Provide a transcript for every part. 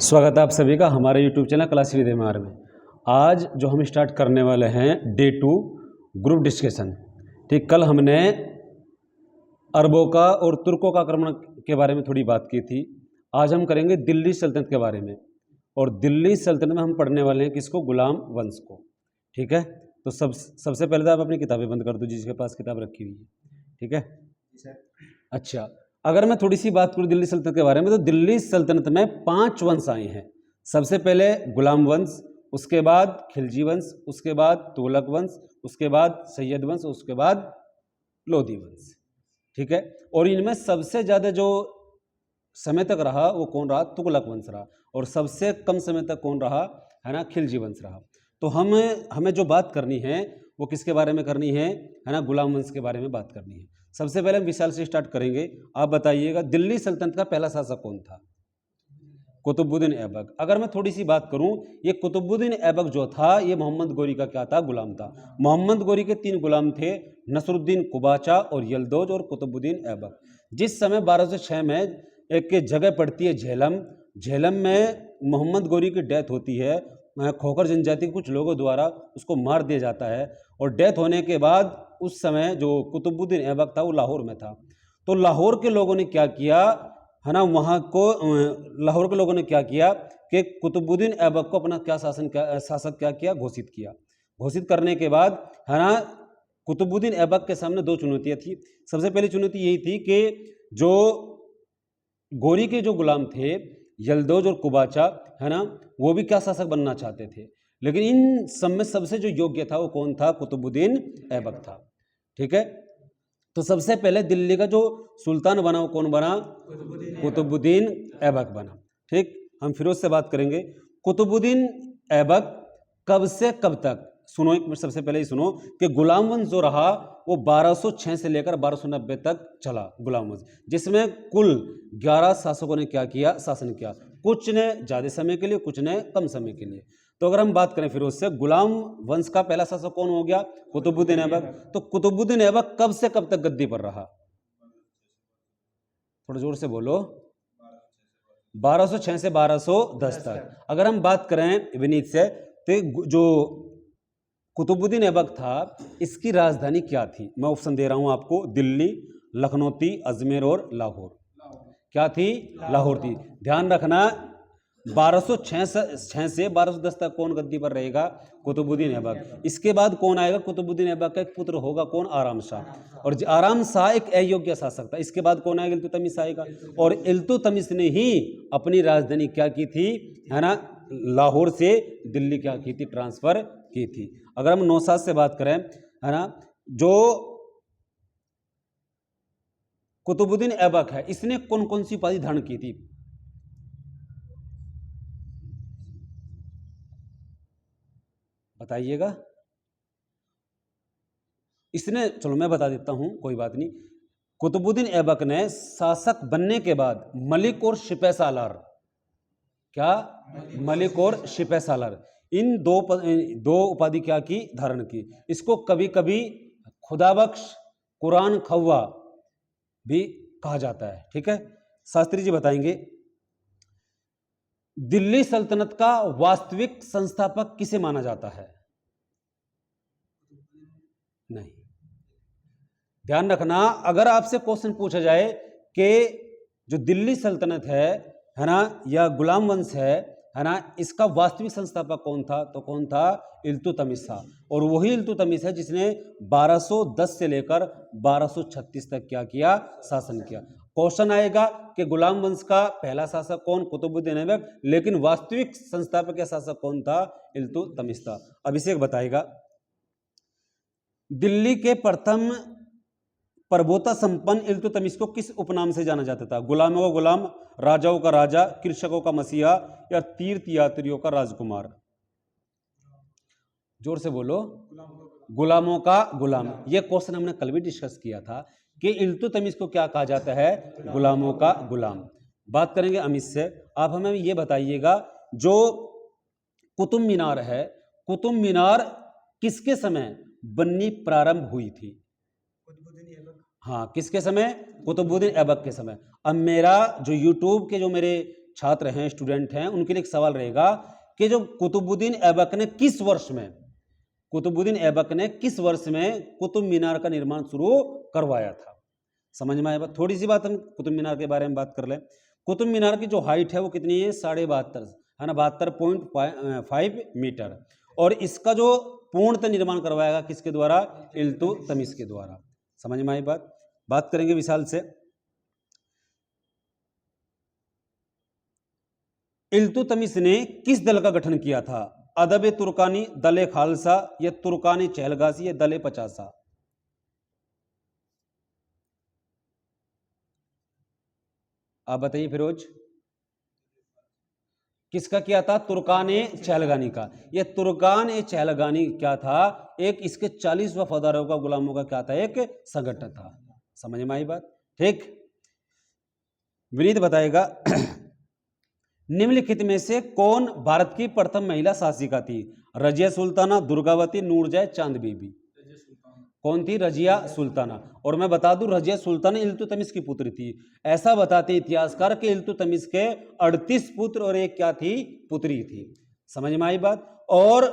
स्वागत है आप सभी का हमारे YouTube channel class with MR में। आज जो हम स्टार्ट करने वाले हैं डे 2 ग्रुप डिस्कशन। ठीक, कल हमने अरबों का और तुर्कों का आक्रमण के बारे में थोड़ी बात की थी। आज हम करेंगे दिल्ली सल्तनत के बारे में, और दिल्ली सल्तनत में हम पढ़ने वाले हैं किसको? गुलाम वंश को। ठीक है, तो सबसे पहले तो आप अपनी किताबें बंद कर दो जिसके पास किताब रखी हुई है। ठीक है, अच्छा, अगर मैं थोड़ी सी बात करूं दिल्ली सल्तनत के बारे में, तो दिल्ली सल्तनत में 5 वंश आए हैं। सबसे पहले गुलाम वंश, उसके बाद खिलजी वंश, उसके बाद तुगलक वंश, उसके बाद सैयद वंश, उसके बाद लोधी वंश। ठीक है, और इनमें सबसे ज़्यादा जो समय तक रहा वो कौन रहा? तुगलक वंश रहा। और सबसे कम समय तक कौन रहा? है ना, खिलजी वंश रहा। तो हमें जो बात करनी है वो किसके बारे में करनी है ना? गुलाम वंश के बारे में बात करनी है। सबसे पहले हम विशाल से स्टार्ट करेंगे। आप बताइएगा दिल्ली सल्तनत का पहला शासक कौन था? कुतुबुद्दीन ऐबक। अगर मैं थोड़ी सी बात करूं, ये कुतुबुद्दीन ऐबक जो था ये मोहम्मद गोरी का क्या था? गुलाम था। मोहम्मद गोरी के 3 गुलाम थे, नसरुद्दीन कुबाचा और यलदौज और कुतुबुद्दीन ऐबक। जिस समय 1206 में एक जगह पड़ती है झेलम, झेलम में मोहम्मद गोरी की डेथ होती है। खोखर जनजाति के कुछ लोगों द्वारा उसको मार दिया जाता है, और डेथ होने के बाद उस समय जो कुतुबुद्दीन ऐबक था वो लाहौर में था। तो लाहौर के लोगों ने क्या किया है ना, वहाँ को लाहौर के लोगों ने क्या किया कि कुतुबुद्दीन ऐबक को अपना शासक क्या किया? घोषित किया। घोषित करने के बाद है ना, कुतुबुद्दीन ऐबक के सामने 2 चुनौतियाँ थी। सबसे पहली चुनौती यही थी कि जो गोरी के जो गुलाम थे यलदौज और कुबाचा, है ना, वो भी क्या शासक बनना चाहते थे। लेकिन इन सब में सबसे जो योग्य था वो कौन था? कुतुबुद्दीन ऐबक था। ठीक है, तो सबसे पहले दिल्ली का जो सुल्तान बना वो कौन बना? कुतुबुद्दीन ऐबक बना। ठीक, हम फिरोज से बात करेंगे। कुतुबुद्दीन ऐबक कब से कब तक? सुनो, एक मिनट, सबसे पहले ही सुनो कि गुलाम वंश जो रहा वो 1206 से लेकर 1290 तक चला गुलाम वंश, जिसमें कुल 11 शासकों ने क्या किया? शासन किया। कुछ ने ज़्यादा समय के लिए, कुछ ने कम समय के लिए। तो अगर हम बात करें फिरोज से, गुलाम वंश का पहला शासक कौन हो गया? कुतुबुद्दीन ऐबक। तो कुतुबुद्दीन ऐबक कब से कब तक गद्दी पर रहा? थोड़ा जोर से बोलो। 1206 से 1210 तक। अगर हम बात करें विनीत से, तो जो कुतुबुद्दीन ऐबक था इसकी राजधानी क्या थी? मैं ऑप्शन दे रहा हूं आपको, दिल्ली, लखनौती, अजमेर और लाहौर। क्या थी? लाहौर थी। ध्यान रखना, 1206 से 1210 तक कौन गद्दी पर रहेगा? कुतुबुद्दीन ऐबक। इसके बाद कौन आएगा? कुतुबुद्दीन ऐबक का एक पुत्र होगा, कौन? आराम शाह। और आराम शाह एक अयोग्य शासक था। इसके बाद कौन आएगा? इल्तुतमिश आएगा। और इल्तुतमिश ने ही अपनी राजधानी क्या की थी, है ना, लाहौर से दिल्ली क्या की थी? ट्रांसफर की थी। अगर हम नौशाद से बात करें, है ना, जो कुतुबुद्दीन ऐबक है इसने कौन कौन सी उपाधि धारण की थी? बताइएगा। इसने, चलो मैं बता देता हूं, कोई बात नहीं। कुतुबुद्दीन ऐबक ने शासक बनने के बाद मलिक और शिपह सालार, क्या? मलिक और शिपह सालार, इन दो उपाधि क्या की? धारण की। इसको कभी कभी खुदाबख्श, कुरान खव्वा भी कहा जाता है। ठीक है, शास्त्री जी बताएंगे दिल्ली सल्तनत का वास्तविक संस्थापक किसे माना जाता है? नहीं, ध्यान रखना, अगर आपसे क्वेश्चन पूछा जाए कि जो दिल्ली सल्तनत है ना, या गुलाम वंश है ना, इसका वास्तविक संस्थापक कौन था? तो कौन था? इल्तुतमिश था। और वही इल्तुतमिश है जिसने 1210 से लेकर 1236 तक क्या किया? शासन किया। क्वेश्चन आएगा कि गुलाम वंश का पहला शासक कौन? कुतुबुद्दीन ऐबक। लेकिन वास्तविक संस्थापक या शासक कौन था? इल्तुतमिश था। अभिषेक बताएगा दिल्ली के प्रथम प्रभुता संपन्न इल्तुतमिश को किस उपनाम से जाना जाता था? गुलामों का गुलाम, राजाओं का राजा, कृषकों का मसीहा, या तीर्थ यात्रियों का राजकुमार? जोर से बोलो। गुलामों का गुलाम। यह क्वेश्चन हमने कल भी डिस्कस किया था कि इल्तुतमिश को क्या कहा जाता है? गुलामों का गुलाम। बात करेंगे अमित से। आप हमें ये बताइएगा, जो कुतुब मीनार है, कुतुब मीनार किसके समय बननी प्रारंभ हुई थी? हाँ, किसके समय? कुतुबुद्दीन ऐबक के समय। अब मेरा जो यूट्यूब के जो मेरे छात्र हैं, स्टूडेंट हैं, उनके लिए एक सवाल रहेगा कि जो कुतुबुद्दीन ऐबक ने किस वर्ष में, कुतुबुद्दीन ऐबक ने किस वर्ष में कुतुब मीनार का निर्माण शुरू करवाया था। समझ में आया? थोड़ी सी बात हम कुतुब मीनार के बारे में बात कर लें। कुतुब मीनार की जो हाइट है वो कितनी है? 72.5 है ना, 72.5 मीटर। और इसका जो पूर्णतः निर्माण करवाएगा किसके द्वारा? इल्तुतमिश के द्वारा। समझ में आई बात? बात करेंगे विशाल से। इल्तुतमिश ने किस दल का गठन किया था? अदब तुर्कानी, दले खालसा, या तुर्कानी चहलगाजी, या दले पचासा? आप बताइए फिरोज। किसका किया था? तुर्कान-ए चहलगानी का। यह तुर्कान-ए चहलगानी क्या था? एक इसके 40 वफादारों का, गुलामों का क्या था? एक संगठन था। समझ में आई बात? ठीक। विनीत बताएगा निम्नलिखित में से कौन भारत की प्रथम महिला शासिका थी? रजिया सुल्ताना, दुर्गावती, नूरजहां, चांद बीबी? कौन थी? रजिया सुल्ताना। और मैं बता दूं, रजिया सुल्ताना इल्तुतमिश की पुत्री थी। ऐसा बताते इतिहासकार के इल्तुतमिश के 38 पुत्र और एक क्या थी? पुत्री थी। समझ में आई बात? और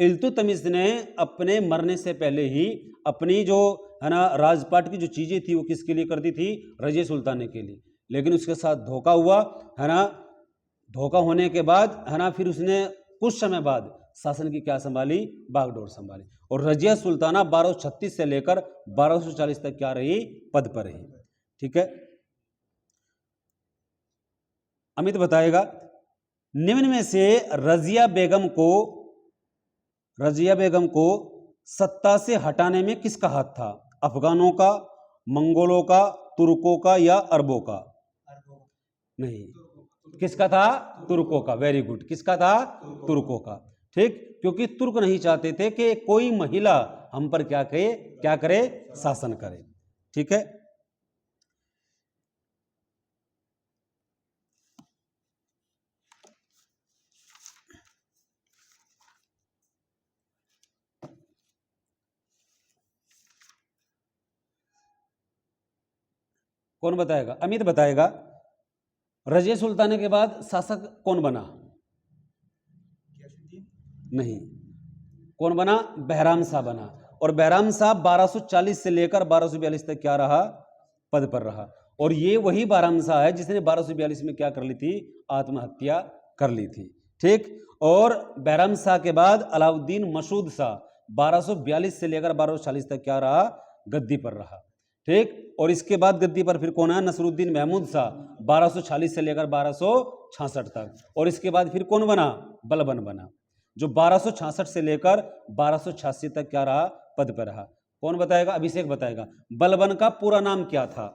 इल्तुतमिश ने अपने मरने से पहले ही अपनी जो है ना राजपाट की जो चीजें थी वो किसके लिए कर दी थी? रजिया सुल्ताना के लिए। लेकिन उसके साथ धोखा हुआ है ना। धोखा होने के बाद है ना फिर उसने कुछ समय बाद शासन की क्या संभाली? बागडोर संभाली। और रजिया सुल्ताना 1236 से लेकर 1240 तक क्या रही? पद पर रही। ठीक है। अमित बताएगा निम्न में से रजिया बेगम को सत्ता से हटाने में किसका हाथ था? अफगानों का, मंगोलों का, तुर्कों का, या अरबों का? नहीं, किसका था? तुर्कों का। Very good. किसका था? तुर्कों का। ठीक। क्योंकि तुर्क नहीं चाहते थे कि कोई महिला हम पर क्या करे? शासन करे। ठीक है। कौन बताएगा? अमित बताएगा रजिया सुल्ताना के बाद शासक कौन बना? नहीं। कौन बना? बहराम शाह बना। और बहराम शाह 1240 से लेकर 1242 तक क्या रहा? पद पर रहा। और ये वही बहराम शाह है जिसने 1242 में क्या कर ली थी? आत्महत्या कर ली थी। ठीक। और बहराम शाह के बाद अलाउद्दीन मसूद शाह 1242 से लेकर 1240 तक क्या रहा? गद्दी पर रहा। ठीक। और इसके बाद गद्दी पर फिर कौन है? नसरुद्दीन महमूद शाह 1240 से लेकर 1266 तक। और इसके बाद फिर कौन बना? बलबन बना, जो 1266 से लेकर 1286 तक क्या रहा? पद पर रहा। कौन बताएगा? अभिषेक बताएगा। बलबन का पूरा नाम क्या था?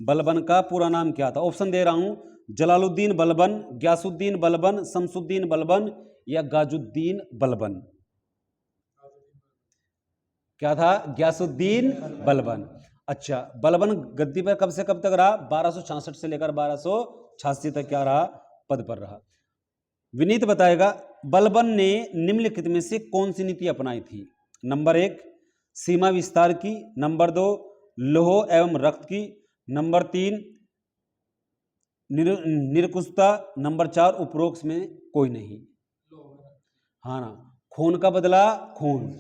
बलबन का पूरा नाम क्या था? ऑप्शन दे रहा हूं। जलालुद्दीन बलबन, ग्यासुद्दीन बलबन, शमसुद्दीन बलबन, या गाजुद्दीन बलबन? क्या था? ग्यासुद्दीन बलबन। अच्छा, बलबन गद्दी पर कब से कब तक रहा? 1266 से लेकर 1286 तक क्या रहा? पद पर रहा। विनीत बताएगा बलबन ने निम्नलिखित में से कौन सी नीति अपनाई थी? नंबर 1 सीमा विस्तार की, नंबर 2 लौह एवं रक्त की, नंबर 3 निरकुशता, नंबर 4 उपरोक्त में कोई नहीं। हाँ ना, खून का बदला खून।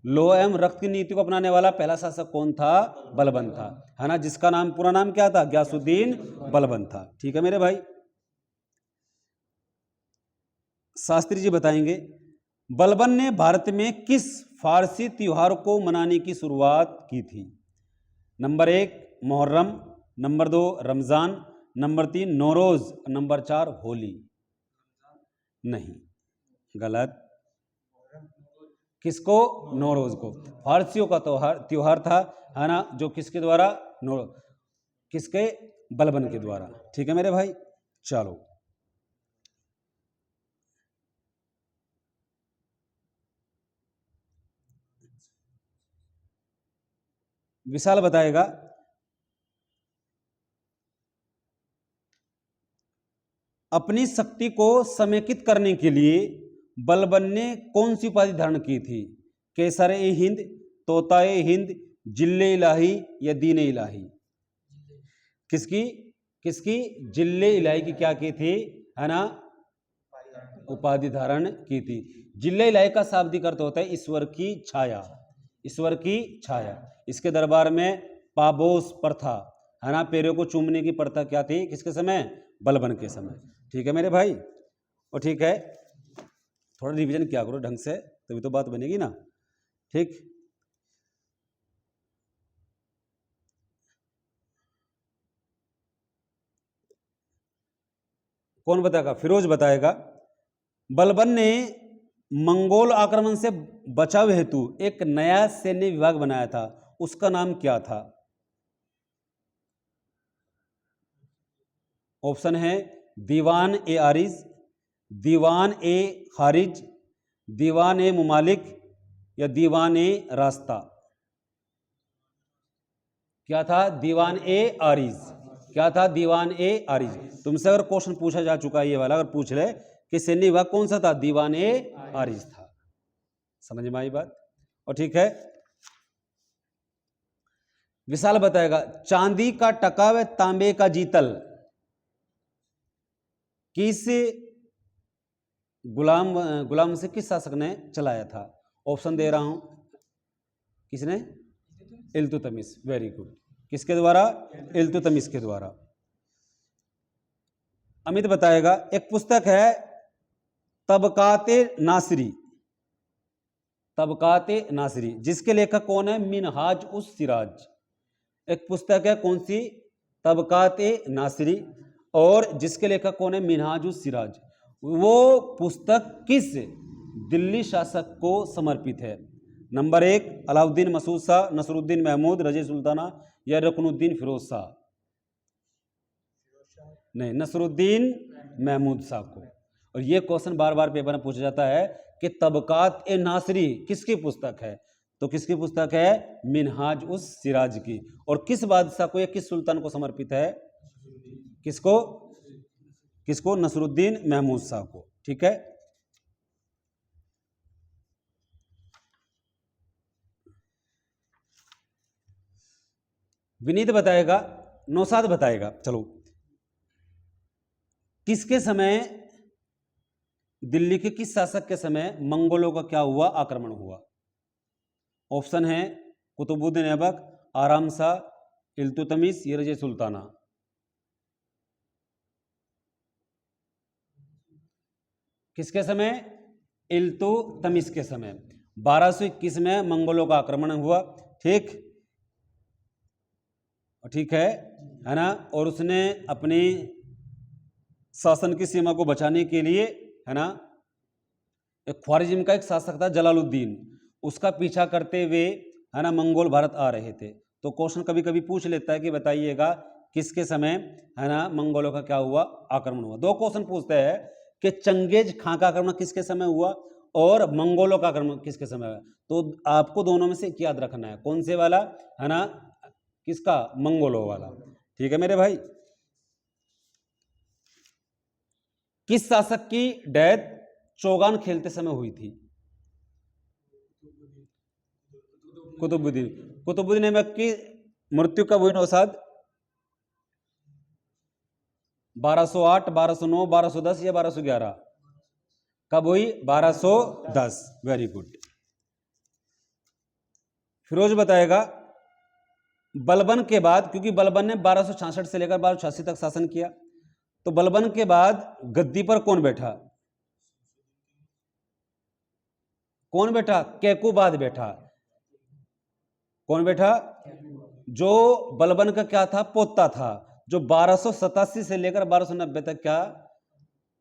लौह एवं रक्त की नीति को अपनाने वाला पहला शासक कौन था? बलबन था, है ना, जिसका नाम पूरा नाम क्या था? ग्यासुद्दीन बलबन था। ठीक है मेरे भाई। शास्त्री जी बताएंगे बलबन ने भारत में किस फारसी त्योहार को मनाने की शुरुआत की थी? Number 1 Muharram, number 2 Ramzan, number 3 Nowruz, number 4 Holi? नहीं, गलत। किसको? नौरोज को। फारसियों का त्योहार था, है ना, जो किसके द्वारा? किसके? बलबन के द्वारा। ठीक है मेरे भाई। चलो विशाल बताएगा अपनी शक्ति को समेकित करने के लिए बलबन ने कौन सी उपाधि धारण की थी? केसर ए हिंद, तोता ए हिंद, जिल्ले इलाही, या दीन इलाही? किसकी? किसकी? जिले इलाही की क्या की थी, है ना, उपाधि धारण की थी। जिले इलाही का शाब्दिक अर्थ होता है ईश्वर की छाया, ईश्वर की छाया। इसके दरबार में पाबोस प्रथा, है ना, पैरों को चूमने की प्रथा क्या थी, किसके समय? बलबन के समय। ठीक है मेरे भाई, और ठीक है, थोड़ा रिवीजन किया करो ढंग से, तभी तो बात बनेगी ना। ठीक, कौन बताएगा? फिरोज बताएगा। बलबन ने मंगोल आक्रमण से बचाव हेतु एक नया सैन्य विभाग बनाया था, उसका नाम क्या था? ऑप्शन है दीवान ए आरिज, दीवान ए खारिज, दीवान ए मुमालिक, या दीवान ए रास्ता। क्या था? दीवान ए आरिज। क्या था? दीवान ए आरिज। तुमसे अगर क्वेश्चन पूछा जा चुका है ये वाला, अगर पूछ ले कि सैन्य विभाग कौन सा था, दीवान ए आरिज था। समझ में आई बात? और ठीक है, विशाल बताएगा चांदी का टका व तांबे का जीतल किस गुलाम से किस शासक ने चलाया था? ऑप्शन दे रहा हूं, किसने? इल्तुतमिश। Very good. किसके द्वारा? इल्तुतमिश के द्वारा। अमित बताएगा एक पुस्तक है तबकाते नासिरी, तबकाते नासिरी, जिसके लेखक कौन है? मिनहाज उस सिराज। एक पुस्तक है कौन सी? तबकाते नासिरी, और जिसके लेखक कौन है? मिनहाज उस सिराज। वो पुस्तक किस दिल्ली शासक को समर्पित है? नंबर 1 अलाउद्दीन मसूद शाह, नसरुद्दीन महमूद, रजी सुल्ताना, या रुकनुद्दीन फिरोज शाह। नहीं, नसरुद्दीन महमूद शाह को। और ये क्वेश्चन बार बार पेपर में पूछा जाता है कि तबकात ए नासरी किसकी पुस्तक है? तो किसकी पुस्तक है? मिनहाज उस सिराज की। और किस बादशाह को या किस सुल्तान को समर्पित है? किसको? किसको? नसरुद्दीन महमूद शाह को। ठीक है, विनीत बताएगा, नौशाद बताएगा, चलो, किसके समय, दिल्ली के किस शासक के समय मंगोलों का क्या हुआ? आक्रमण हुआ। ऑप्शन है कुतुबुद्दीन ऐबक, आराम शाह, इल्तुतमिश, या रजी सुल्ताना। किसके समय? इल्तुतमिश के समय। 1221 में मंगोलों का आक्रमण हुआ। ठीक, ठीक है ना, और उसने अपनी शासन की सीमा को बचाने के लिए, है ना, एक ख्वारिज्म का एक शासक था जलालुद्दीन, उसका पीछा करते हुए, है ना, मंगोल भारत आ रहे थे। तो क्वेश्चन कभी कभी पूछ लेता है कि बताइएगा किसके समय, है ना, मंगोलों का क्या हुआ? आक्रमण हुआ। 2 क्वेश्चन पूछते हैं कि चंगेज खां का आक्रमण किसके समय हुआ और मंगोलों का आक्रमण किसके समय हुआ। तो आपको दोनों में से एक याद रखना है, कौन से वाला, है ना, किसका? मंगोलों वाला। ठीक है मेरे भाई, किस शासक की डेथ चौगान खेलते समय हुई थी? कुतुबुद्दीन। कुतुबुद्दीन ऐबक की मृत्यु कब हुई नौशाद? 1208, 1209, 1210 या 1211? कब हुई? 1210। Very good. फिरोज बताएगा बलबन के बाद, क्योंकि बलबन ने 1266 से लेकर 1286 तक शासन किया, तो बलबन के बाद गद्दी पर कौन बैठा? कौन बैठा? कैकुबाद बैठा। कौन बैठा? जो बलबन का क्या था? पोता था, जो 1287 से लेकर 1290 तक क्या,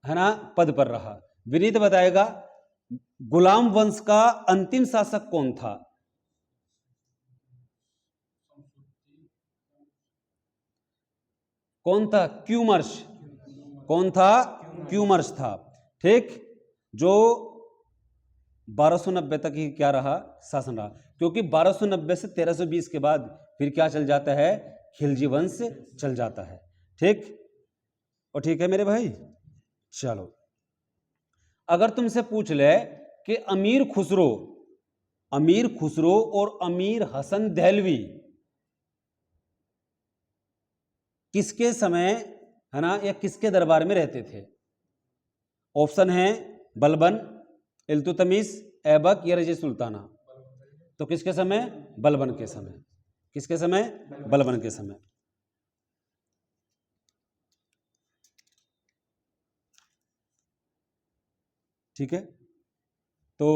है ना, पद पर रहा। विनीत बताएगा गुलाम वंश का अंतिम शासक कौन था? कौन था? क्यूमर्स। कौन था? क्यूमर्स था। ठीक, जो 1290 तक ही क्या रहा? शासन रहा, क्योंकि 1290 से 1320 के बाद फिर क्या चल जाता है? खिलजी वंश चल जाता है। ठीक, और ठीक है मेरे भाई, चलो, अगर तुमसे पूछ ले कि अमीर खुसरो, अमीर खुसरो और अमीर हसन दहलवी, किसके समय, है ना, या किसके दरबार में रहते थे? ऑप्शन है बलबन, इल्तुतमिश, ऐबक या रजीद सुल्ताना। तो किसके समय? बलबन के समय। किसके समय? बलबन के समय। ठीक है, तो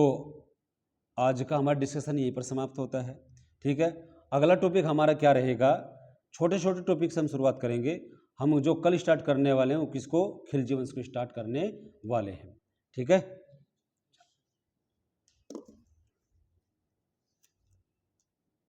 आज का हमारा डिस्कशन यहीं पर समाप्त होता है। ठीक है, अगला टॉपिक हमारा क्या रहेगा? छोटे छोटे टॉपिक से हम शुरुआत करेंगे। हम जो कल स्टार्ट करने वाले हैं वो किसको? खिलजी वंश को स्टार्ट करने वाले हैं। ठीक है।